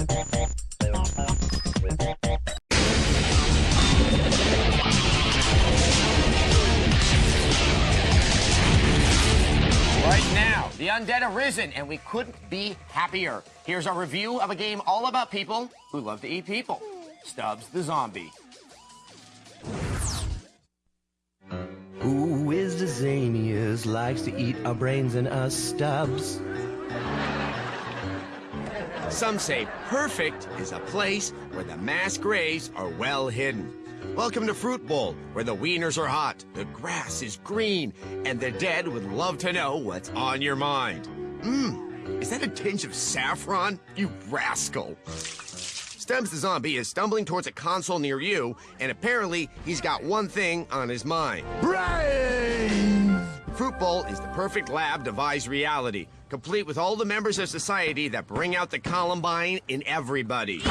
Right now, the undead have risen, and we couldn't be happier. Here's our review of a game all about people who love to eat people. Stubbs the zombie. Who is the zaniest, likes to eat our brains and us, Stubbs? Some say perfect is a place where the mass graves are well hidden. Welcome to Fruit Bowl, where the wieners are hot, the grass is green, and the dead would love to know what's on your mind. Is that a tinge of saffron? You rascal. Stubbs the zombie is stumbling towards a console near you, and apparently he's got one thing on his mind. Brains! Fruit Bowl is the perfect lab devised reality, complete with all the members of society that bring out the Columbine in everybody.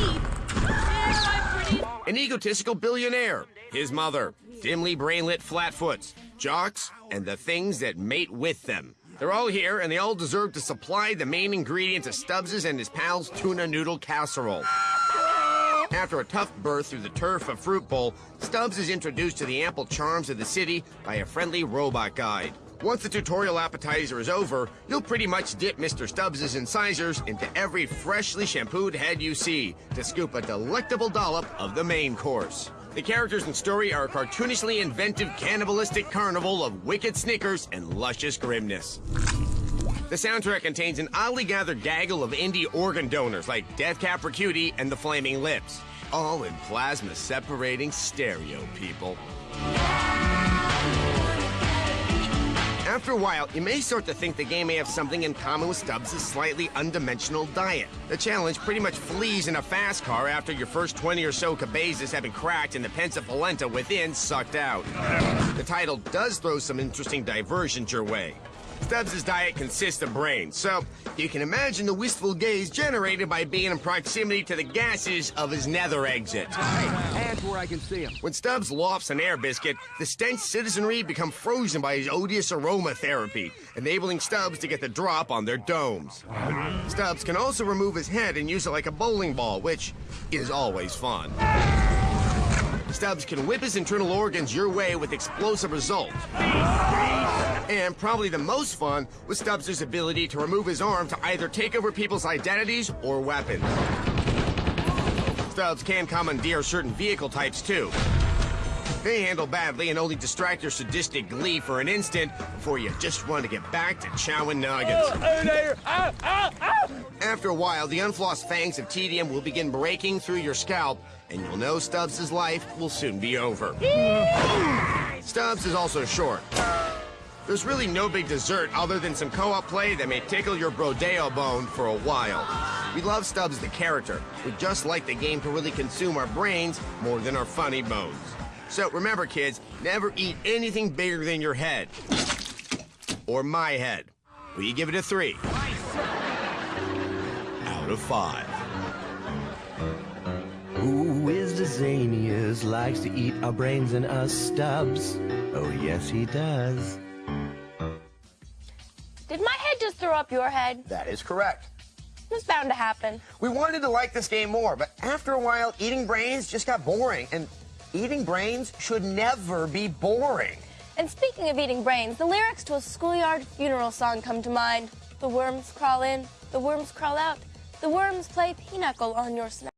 An egotistical billionaire, his mother, dimly brainlit flatfoots, jocks, and the things that mate with them. They're all here, and they all deserve to supply the main ingredient to Stubbs's and his pals' tuna noodle casserole. After a tough birth through the turf of Fruit Bowl, Stubbs is introduced to the ample charms of the city by a friendly robot guide. Once the tutorial appetizer is over, you'll pretty much dip Mr. Stubbs's incisors into every freshly shampooed head you see to scoop a delectable dollop of the main course. The characters and story are a cartoonishly inventive cannibalistic carnival of wicked snickers and luscious grimness. The soundtrack contains an oddly gathered gaggle of indie organ donors like Death Cab for Cutie and the Flaming Lips. All in plasma-separating stereo, people. After a while, you may start to think the game may have something in common with Stubbs' slightly undimensional diet. The challenge pretty much flees in a fast car after your first 20 or so cabezas have been cracked and the pensa polenta within sucked out. The title does throw some interesting diversions your way. Stubbs' diet consists of brains, so you can imagine the wistful gaze generated by being in proximity to the gases of his nether exit. Hands where I can see him. When Stubbs lofts an air biscuit, the stench citizenry become frozen by his odious aromatherapy, enabling Stubbs to get the drop on their domes. Stubbs can also remove his head and use it like a bowling ball, which is always fun. Stubbs can whip his internal organs your way with explosive results. And probably the most fun was Stubbs' ability to remove his arm to either take over people's identities or weapons. Stubbs can commandeer certain vehicle types, too. They handle badly and only distract your sadistic glee for an instant before you just want to get back to chowing nuggets. After a while, the unflossed fangs of tedium will begin breaking through your scalp, and you'll know Stubbs' life will soon be over. Stubbs is also short. There's really no big dessert other than some co-op play that may tickle your brodeo bone for a while. We love Stubbs the character. We'd just like the game to really consume our brains more than our funny bones. So remember, kids, never eat anything bigger than your head. Or my head. Will you give it a 3? Out of 5. Who is the zaniest, likes to eat our brains and us, Stubbs? Oh, yes, he does. Did my head just throw up your head? That is correct. It's bound to happen. We wanted to like this game more, but after a while, eating brains just got boring, and eating brains should never be boring. And speaking of eating brains, the lyrics to a schoolyard funeral song come to mind. The worms crawl in, the worms crawl out, the worms play pinochle on your snout.